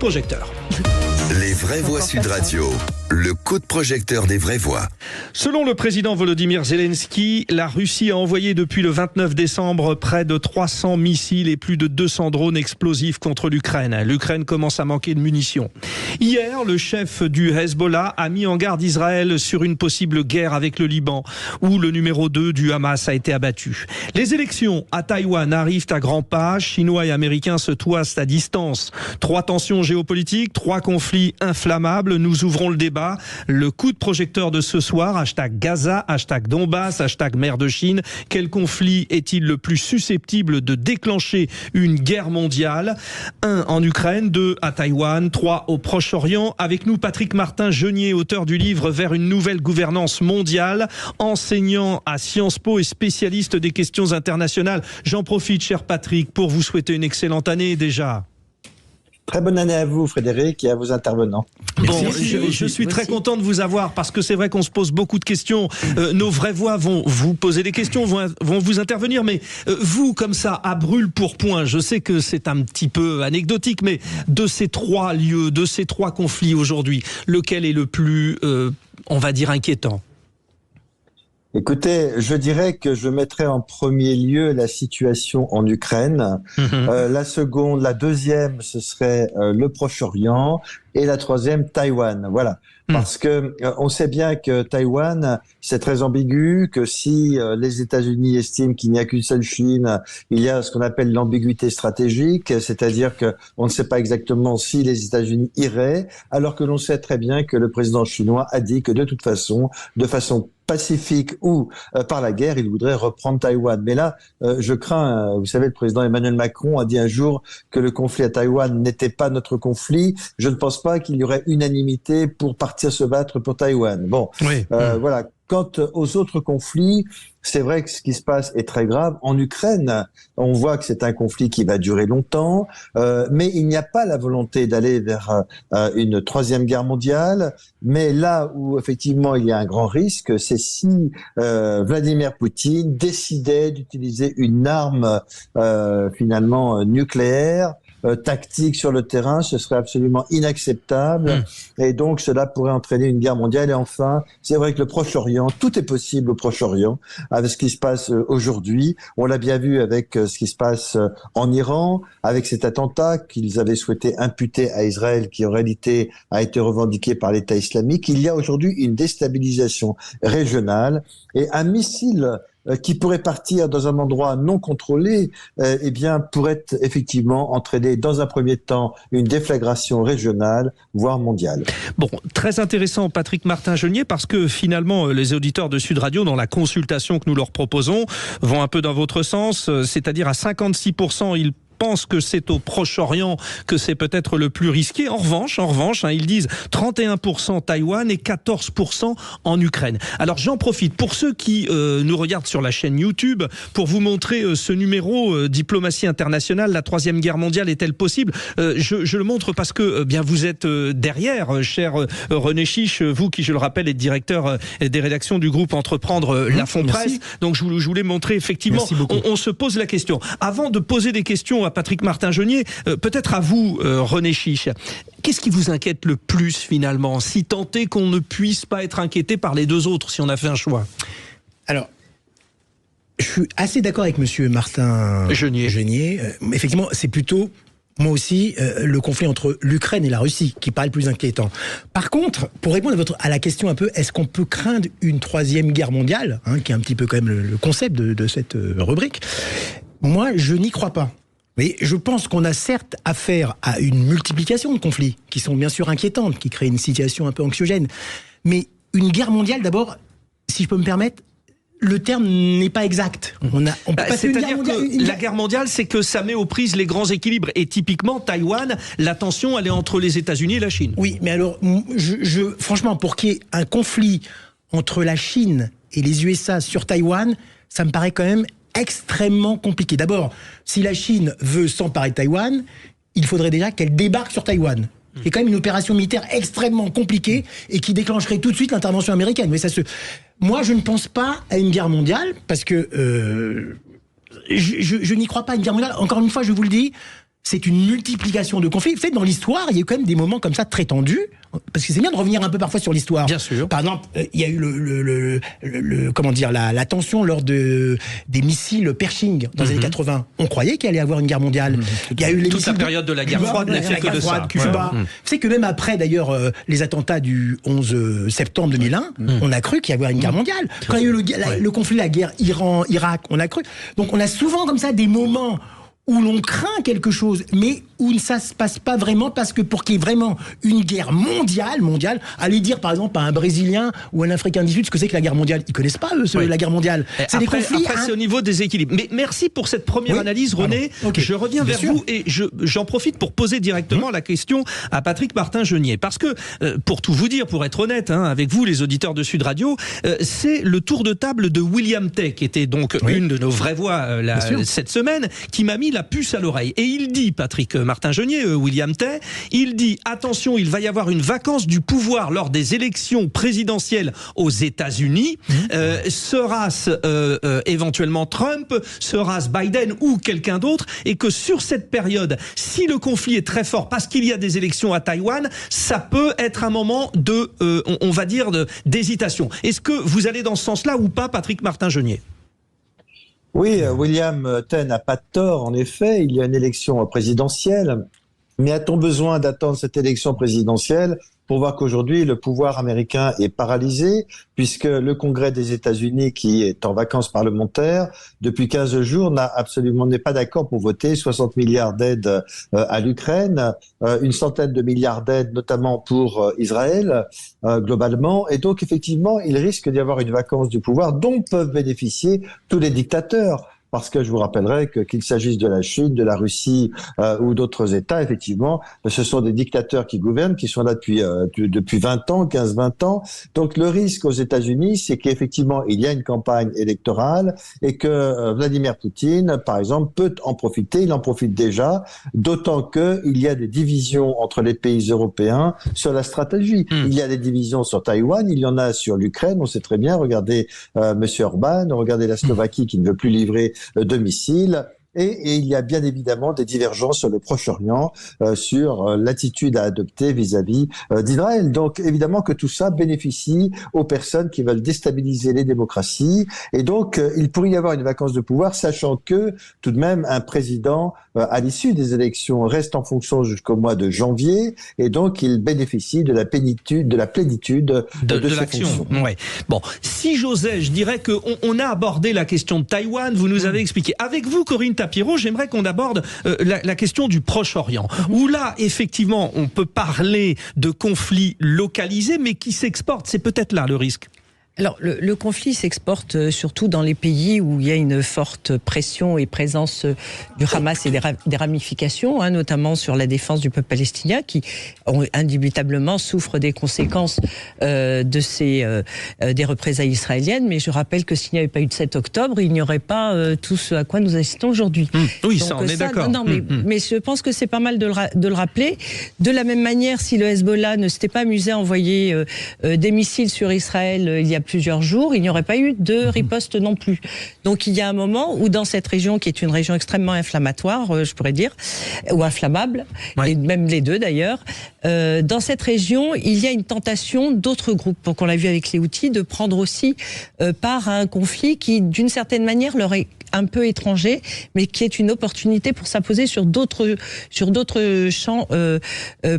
Projecteur. Les vraies voix Sud Radio, le coup de projecteur des vraies voix. Selon le président Volodymyr Zelensky, la Russie a envoyé depuis le 29 décembre près de 300 missiles et plus de 200 drones explosifs contre l'Ukraine. L'Ukraine commence à manquer de munitions. Hier, le chef du Hezbollah a mis en garde Israël sur une possible guerre avec le Liban, où le numéro 2 du Hamas a été abattu. Les élections à Taïwan arrivent à grands pas. Chinois et Américains se toisent à distance. 3 tensions géopolitiques, 3 conflits inflammables. Nous ouvrons le débat. Le coup de projecteur de ce soir, hashtag Gaza, hashtag Donbass, hashtag mer de Chine. Quel conflit est-il le plus susceptible de déclencher une guerre mondiale? 1 en Ukraine, 2 à Taïwan, 3 au Proche-Orient. Avec nous, Patrick Martin-Jeunier, auteur du livre Vers une nouvelle gouvernance mondiale, enseignant à Sciences Po et spécialiste des questions internationales. J'en profite, cher Patrick, pour vous souhaiter une excellente année déjà. Très bonne année à vous, Frédéric, et à vos intervenants. Bon, je suis très content de vous avoir parce que c'est vrai qu'on se pose beaucoup de questions. Nos vraies voix vont vous poser des questions, vont vous intervenir, mais vous, comme ça, à brûle pour point, je sais que c'est un petit peu anecdotique, mais de ces 3 lieux, de ces 3 conflits aujourd'hui, lequel est le plus, on va dire, inquiétant ? Écoutez, je dirais que je mettrais en premier lieu la situation en Ukraine. La seconde, la deuxième, ce serait le Proche-Orient. Et la troisième, Taïwan. Voilà. Parce que on sait bien que Taïwan, c'est très ambigu, que si les États-Unis estiment qu'il n'y a qu'une seule Chine, il y a ce qu'on appelle l'ambiguïté stratégique, c'est-à-dire que on ne sait pas exactement si les États-Unis iraient, alors que l'on sait très bien que le président chinois a dit que de toute façon, de façon pacifique ou par la guerre, il voudrait reprendre Taïwan. Mais là, je crains, vous savez, le président Emmanuel Macron a dit un jour que le conflit à Taïwan n'était pas notre conflit. Je ne pense pas qu'il y aurait unanimité pour partir se battre pour Taïwan. Bon, oui. Voilà. Quant aux autres conflits, c'est vrai que ce qui se passe est très grave. En Ukraine, on voit que c'est un conflit qui va durer longtemps, mais il n'y a pas la volonté d'aller vers une 3e guerre mondiale. Mais là où effectivement il y a un grand risque, c'est si Vladimir Poutine décidait d'utiliser une arme finalement nucléaire, tactique sur le terrain, ce serait absolument inacceptable. Et donc cela pourrait entraîner une guerre mondiale. Et enfin, c'est vrai que le Proche-Orient, tout est possible au Proche-Orient avec ce qui se passe aujourd'hui. On l'a bien vu avec ce qui se passe en Iran, avec cet attentat qu'ils avaient souhaité imputer à Israël, qui en réalité a été revendiqué par l'État islamique. Il y a aujourd'hui une déstabilisation régionale et un missile qui pourrait partir dans un endroit non contrôlé, eh bien, pourrait effectivement entraîner dans un premier temps une déflagration régionale, voire mondiale. Bon, très intéressant, Patrick Martin-Jeunier, parce que finalement, les auditeurs de Sud Radio, dans la consultation que nous leur proposons, vont un peu dans votre sens, c'est-à-dire à 56%, ils pensent que c'est au Proche-Orient que c'est peut-être le plus risqué. En revanche, ils disent 31% Taïwan et 14% en Ukraine. Alors j'en profite pour ceux qui nous regardent sur la chaîne YouTube pour vous montrer ce numéro Diplomatie internationale, la 3e guerre mondiale est-elle possible? Je le montre parce que bien vous êtes derrière, cher René Chiche, vous qui, je le rappelle, êtes directeur des rédactions du groupe Entreprendre La Fond Presse. Donc je voulais montrer effectivement, on se pose la question. Avant de poser des questions à Patrick Martin-Jeunier, peut-être à vous, René Chiche. Qu'est-ce qui vous inquiète le plus finalement, si tant est qu'on ne puisse pas être inquiété par les 2 autres, si on a fait un choix? Alors, je suis assez d'accord avec monsieur Martin-Jeunier. Effectivement, c'est plutôt, moi aussi, le conflit entre l'Ukraine et la Russie qui paraît le plus inquiétant. Par contre, pour répondre à la question un peu, est-ce qu'on peut craindre une 3e guerre mondiale, qui est un petit peu quand même le concept de cette rubrique, moi, je n'y crois pas. Mais je pense qu'on a certes affaire à une multiplication de conflits qui sont bien sûr inquiétantes, qui créent une situation un peu anxiogène. Mais une guerre mondiale, d'abord, si je peux me permettre, le terme n'est pas exact. C'est-à-dire que la guerre mondiale, c'est que ça met aux prises les grands équilibres. Et typiquement, Taïwan, la tension, elle est entre les États-Unis et la Chine. Oui, mais alors, franchement, pour qu'il y ait un conflit entre la Chine et les USA sur Taïwan, ça me paraît quand même extrêmement compliqué. D'abord, si la Chine veut s'emparer de Taïwan, il faudrait déjà qu'elle débarque sur Taïwan. C'est quand même une opération militaire extrêmement compliquée et qui déclencherait tout de suite l'intervention américaine. Mais moi, je ne pense pas à une guerre mondiale parce que je n'y crois pas à une guerre mondiale. Encore une fois, je vous le dis, c'est une multiplication de conflits. Vous savez, dans l'histoire, il y a eu quand même des moments comme ça très tendus, parce que c'est bien de revenir un peu parfois sur l'histoire. Bien sûr. Par exemple, il y a eu comment dire, la tension lors des missiles Pershing dans les années 80. On croyait qu'il allait y avoir une guerre mondiale. Il y a eu toute la période de la guerre froide n'a fait que de ça. Cuba. Vous savez que même après, d'ailleurs, les attentats du 11 septembre 2001, on a cru qu'il y avait une guerre mondiale. Quand il y a eu le conflit, la guerre Iran-Irak, on a cru. Donc on a souvent comme ça des moments où l'on craint quelque chose, mais où ça se passe pas vraiment, parce que pour qu'il y ait vraiment une guerre mondiale, aller dire par exemple à un Brésilien ou un Africain du Sud ce que c'est que la guerre mondiale, ils connaissent pas eux, la guerre mondiale. C'est des conflits. Après, c'est au niveau des équilibres. Mais merci pour cette première analyse, René. Okay. Je reviens vers vous et j'en profite pour poser directement la question à Patrick Martin-Jeunier, parce que pour tout vous dire, pour être honnête, avec vous, les auditeurs de Sud Radio, c'est le tour de table de William Tay, qui était donc une de nos vraies voix cette semaine, qui m'a mis la puce à l'oreille. Et il dit, Patrick Martin-Jeunier, William Tay, il dit, attention, il va y avoir une vacance du pouvoir lors des élections présidentielles aux États-Unis. Sera-ce éventuellement Trump, sera-ce Biden ou quelqu'un d'autre, et que sur cette période, si le conflit est très fort parce qu'il y a des élections à Taïwan, ça peut être un moment de, on va dire, d'hésitation. Est-ce que vous allez dans ce sens-là ou pas, Patrick Martin-Jeunier ? Oui, William Tay n'a pas de tort, en effet, il y a une élection présidentielle, mais a-t-on besoin d'attendre cette élection présidentielle pour voir qu'aujourd'hui, le pouvoir américain est paralysé, puisque le Congrès des États-Unis, qui est en vacances parlementaires, depuis 15 jours, n'est pas d'accord pour voter 60 milliards d'aides à l'Ukraine, une centaine de milliards d'aides, notamment pour Israël, globalement. Et donc, effectivement, il risque d'y avoir une vacance du pouvoir dont peuvent bénéficier tous les dictateurs. Parce que je vous rappellerai qu'il s'agisse de la Chine, de la Russie ou d'autres États, effectivement, ce sont des dictateurs qui gouvernent, qui sont là depuis 20 ans, 15-20 ans. Donc le risque aux États-Unis, c'est qu'effectivement, il y a une campagne électorale et que Vladimir Poutine, par exemple, peut en profiter. Il en profite déjà, d'autant qu'il y a des divisions entre les pays européens sur la stratégie. Il y a des divisions sur Taïwan, il y en a sur l'Ukraine, on sait très bien. Regardez Monsieur Orban, regardez la Slovaquie qui ne veut plus livrer de missiles. Et il y a bien évidemment des divergences sur le Proche-Orient, sur l'attitude à adopter vis-à-vis d'Israël. Donc évidemment que tout ça bénéficie aux personnes qui veulent déstabiliser les démocraties. Et donc il pourrait y avoir une vacance de pouvoir, sachant que tout de même un président à l'issue des élections reste en fonction jusqu'au mois de janvier, et donc il bénéficie de la plénitude de ses l'action. Fonctions. Ouais. Bon, si j'osais, je dirais que on a abordé la question de Taïwan. Vous nous avez expliqué. Avec vous, Corinne Tapiro, j'aimerais qu'on aborde la question du Proche-Orient, où là, effectivement, on peut parler de conflits localisés, mais qui s'exportent. C'est peut-être là le risque. Alors, le conflit s'exporte surtout dans les pays où il y a une forte pression et présence du Hamas et des ramifications, notamment sur la défense du peuple palestinien, qui indubitablement souffre des conséquences des représailles israéliennes. Mais je rappelle que s'il n'y avait pas eu de 7 octobre, il n'y aurait pas tout ce à quoi nous assistons aujourd'hui. Oui, donc, ça, on est d'accord. Non, mais je pense que c'est pas mal de le rappeler. De la même manière, si le Hezbollah ne s'était pas amusé à envoyer des missiles sur Israël il y a plusieurs jours, il n'y aurait pas eu de riposte non plus. Donc il y a un moment où dans cette région, qui est une région extrêmement inflammatoire, je pourrais dire, ou inflammable, et même les deux d'ailleurs, dans cette région, il y a une tentation d'autres groupes, qu'on l'a vu avec les Houthis, de prendre aussi part à un conflit qui, d'une certaine manière, leur est un peu étranger, mais qui est une opportunité pour s'imposer sur d'autres champs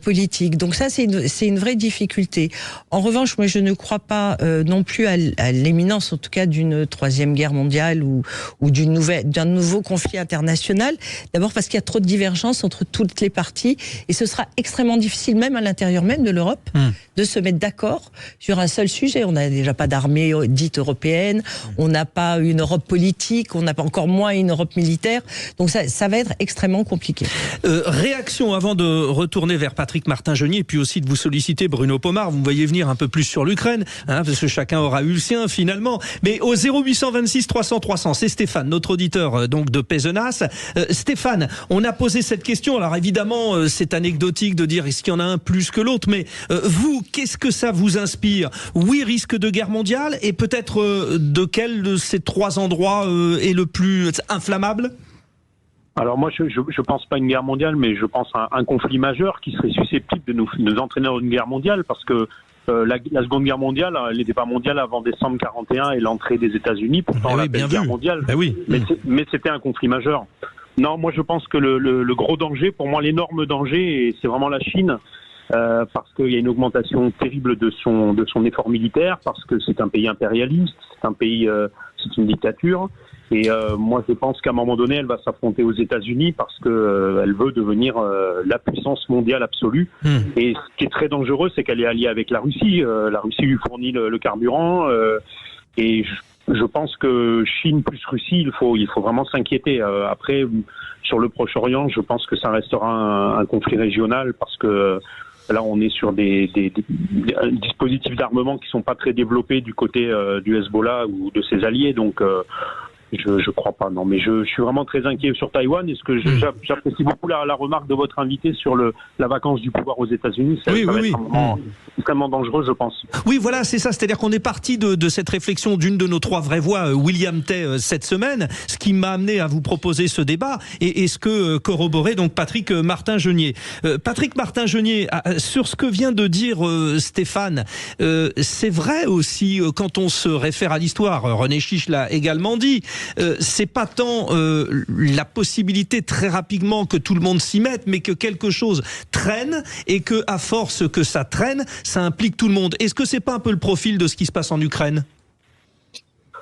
politiques. Donc ça, c'est une vraie difficulté. En revanche, moi, je ne crois pas non plus à l'éminence, en tout cas, d'une troisième guerre mondiale ou d'un nouveau conflit international. D'abord parce qu'il y a trop de divergences entre toutes les parties, et ce sera extrêmement difficile, même à l'intérieur même de l'Europe, de se mettre d'accord sur un seul sujet. On n'a déjà pas d'armée dite européenne, on n'a pas une Europe politique, on n'a pas encore moins une Europe militaire. Donc ça va être extrêmement compliqué. Réaction avant de retourner vers Patrick Martin-Jeunier, et puis aussi de vous solliciter, Bruno Pomar. Vous me voyez venir un peu plus sur l'Ukraine, parce que chacun aura eu le sien finalement. Mais au 0826 300 300, c'est Stéphane, notre auditeur donc de Pézenas. Stéphane, on a posé cette question. Alors évidemment, c'est anecdotique de dire est-ce qu'il y en a un plus que l'autre, mais vous, qu'est-ce que ça vous inspire? Oui, risque de guerre mondiale, et peut-être de quel de ces trois endroits est le plus inflammable? Alors moi, je pense pas à une guerre mondiale, mais je pense à un conflit majeur qui serait susceptible de nous entraîner dans une guerre mondiale, parce que la Seconde Guerre mondiale, elle n'était pas mondiale avant décembre 41 et l'entrée des États-Unis. Pourtant, la guerre mondiale, mais c'était un conflit majeur. Non, moi je pense que le gros danger, pour moi l'énorme danger, c'est vraiment la Chine. Parce qu'il y a une augmentation terrible de son effort militaire, parce que c'est un pays impérialiste, c'est une dictature. Et moi, je pense qu'à un moment donné, elle va s'affronter aux États-Unis parce que elle veut devenir la puissance mondiale absolue. Et ce qui est très dangereux, c'est qu'elle est alliée avec la Russie. La Russie lui fournit le carburant. Et je pense que Chine plus Russie, il faut vraiment s'inquiéter. Après, sur le Proche-Orient, je pense que ça restera un conflit régional parce que là, on est sur des dispositifs d'armement qui sont pas très développés du côté du Hezbollah ou de ses alliés. Donc, je crois pas, non. Mais je suis vraiment très inquiet sur Taïwan. Est-ce que j'apprécie beaucoup la remarque de votre invité sur la vacance du pouvoir aux États-Unis. Ça va être un moment extrêmement dangereux, je pense. Oui, voilà, c'est ça. C'est-à-dire qu'on est parti de cette réflexion d'une de nos trois vraies voix, William Tay, cette semaine, ce qui m'a amené à vous proposer ce débat et ce que corroborait donc Patrick Martin-Genier. Patrick Martin-Genier, sur ce que vient de dire Stéphane, c'est vrai aussi quand on se réfère à l'histoire. René Chiche l'a également dit. C'est pas tant la possibilité très rapidement que tout le monde s'y mette, mais que quelque chose traîne et que à force que ça traîne, ça implique tout le monde. Est-ce que c'est pas un peu le profil de ce qui se passe en Ukraine ?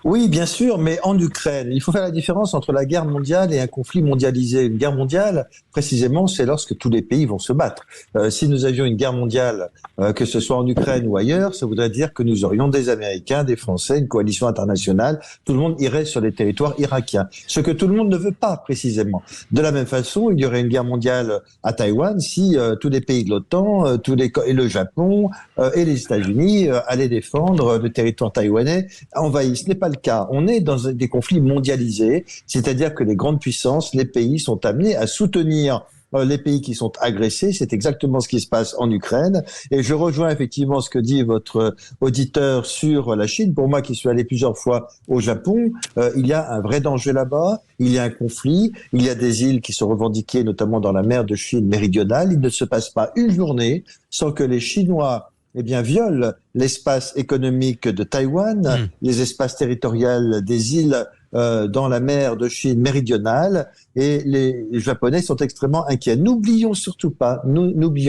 Oui, bien sûr, mais en Ukraine, il faut faire la différence entre la guerre mondiale et un conflit mondialisé. Une guerre mondiale, précisément, c'est lorsque tous les pays vont se battre. Si nous avions une guerre mondiale, que ce soit en Ukraine ou ailleurs, ça voudrait dire que nous aurions des Américains, des Français, une coalition internationale, tout le monde irait sur les territoires irakiens. Ce que tout le monde ne veut pas, précisément. De la même façon, il y aurait une guerre mondiale à Taïwan si tous les pays de l'OTAN, et le Japon et les États-Unis allaient défendre le territoire taïwanais envahi. Ce n'est pas le cas. On est dans des conflits mondialisés, c'est-à-dire que les grandes puissances, les pays sont amenés à soutenir les pays qui sont agressés. C'est exactement ce qui se passe en Ukraine. Et je rejoins effectivement ce que dit votre auditeur sur la Chine. Pour moi, qui suis allé plusieurs fois au Japon, il y a un vrai danger là-bas. Il y a un conflit. Il y a des îles qui sont revendiquées, notamment dans la mer de Chine méridionale. Il ne se passe pas une journée sans que les Chinois violent l'espace économique de Taïwan, les espaces territoriaux des îles dans la mer de Chine méridionale, et les Japonais sont extrêmement inquiets. N'oublions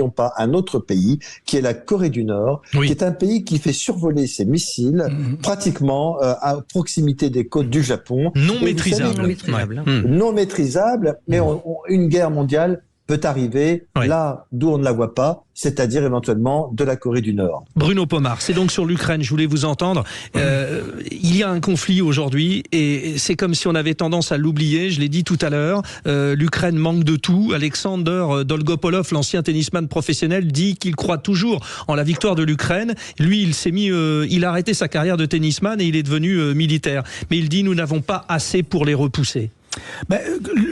pas un autre pays qui est la Corée du Nord, qui est un pays qui fait survoler ses missiles pratiquement à proximité des côtes du Japon. Non maîtrisable. Non maîtrisable, mais une guerre mondiale peut arriver là d'où on ne la voit pas, c'est-à-dire éventuellement de la Corée du Nord. Bruno Pomar, c'est donc sur l'Ukraine, je voulais vous entendre. Il y a un conflit aujourd'hui et c'est comme si on avait tendance à l'oublier, je l'ai dit tout à l'heure, l'Ukraine manque de tout. Alexander Dolgopolov, l'ancien tennisman professionnel, dit qu'il croit toujours en la victoire de l'Ukraine. Lui, il a arrêté sa carrière de tennisman et il est devenu militaire. Mais il dit, nous n'avons pas assez pour les repousser.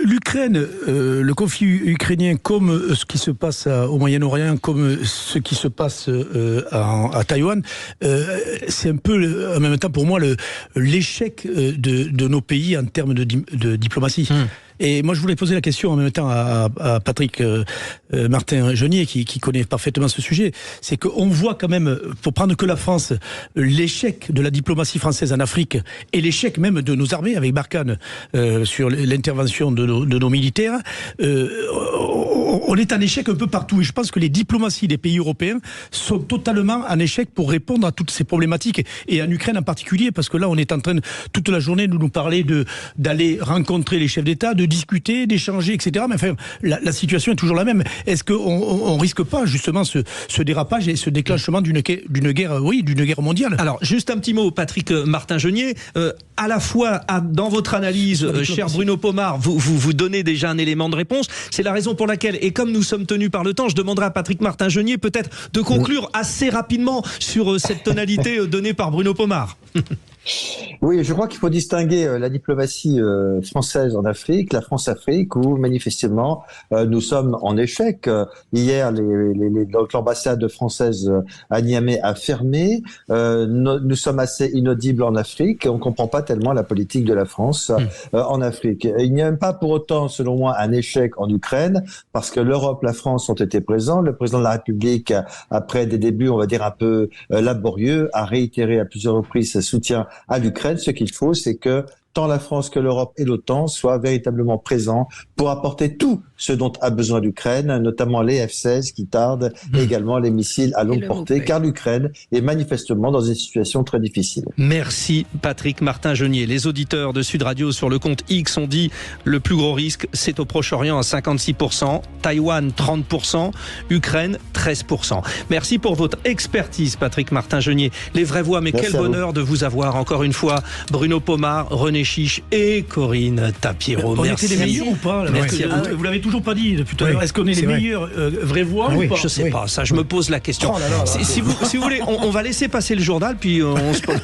L'Ukraine, le conflit ukrainien, comme ce qui se passe au Moyen-Orient, comme ce qui se passe à Taïwan, c'est un peu en même temps pour moi l'échec de nos pays en termes de diplomatie. Et moi, je voulais poser la question en même temps à Patrick Martin-Genier, qui connaît parfaitement ce sujet. C'est qu'on voit quand même, pour prendre que la France, l'échec de la diplomatie française en Afrique et l'échec même de nos armées avec Barkhane sur l'intervention de nos militaires. On est en échec un peu partout. Et je pense que les diplomaties des pays européens sont totalement en échec pour répondre à toutes ces problématiques. Et en Ukraine en particulier, parce que là, on est en train toute la journée de nous parler d'aller rencontrer les chefs d'État, de discuter, d'échanger, etc. Mais enfin, la situation est toujours la même. Est-ce qu'on risque pas justement ce dérapage et ce déclenchement d'une guerre mondiale? Alors, juste un petit mot, Patrick Martin-Genier. À la fois, dans votre analyse, cher Bruno Pomar, vous donnez déjà un élément de réponse. C'est la raison pour laquelle, et comme nous sommes tenus par le temps, je demanderai à Patrick Martin-Genier peut-être de conclure assez rapidement sur cette tonalité donnée par Bruno Pomar. Oui, je crois qu'il faut distinguer la diplomatie française en Afrique, la France-Afrique, où manifestement nous sommes en échec. Hier, donc l'ambassade française à Niamey a fermé. Nous sommes assez inaudibles en Afrique et on ne comprend pas tellement la politique de la France en Afrique. Il n'y a même pas pour autant, selon moi, un échec en Ukraine, parce que l'Europe, la France ont été présents. Le président de la République, après des débuts, on va dire, un peu laborieux, a réitéré à plusieurs reprises ce soutien à l'Ukraine. Ce qu'il faut, c'est que tant la France que l'Europe et l'OTAN soient véritablement présents pour apporter tout ce dont a besoin l'Ukraine, notamment les F-16 qui tardent, et également les missiles à longue portée, car l'Ukraine est manifestement dans une situation très difficile. Merci Patrick Martin-Genier. Les auditeurs de Sud Radio sur le compte X ont dit le plus gros risque, c'est au Proche-Orient à 56%, Taïwan 30%, Ukraine 13%. Merci pour votre expertise, Patrick Martin-Genier. Les vraies voix, mais quel bonheur de vous avoir encore une fois. Bruno Pomar, René Chiche et Corinne Tapiero. On était les meilleurs ou pas là, vous l'avez toujours pas dit depuis tout à l'heure. Est-ce qu'on est les meilleurs vraies voix ou pas? Je sais pas, ça je me pose la question. Si vous voulez, on va laisser passer le journal puis on se pose.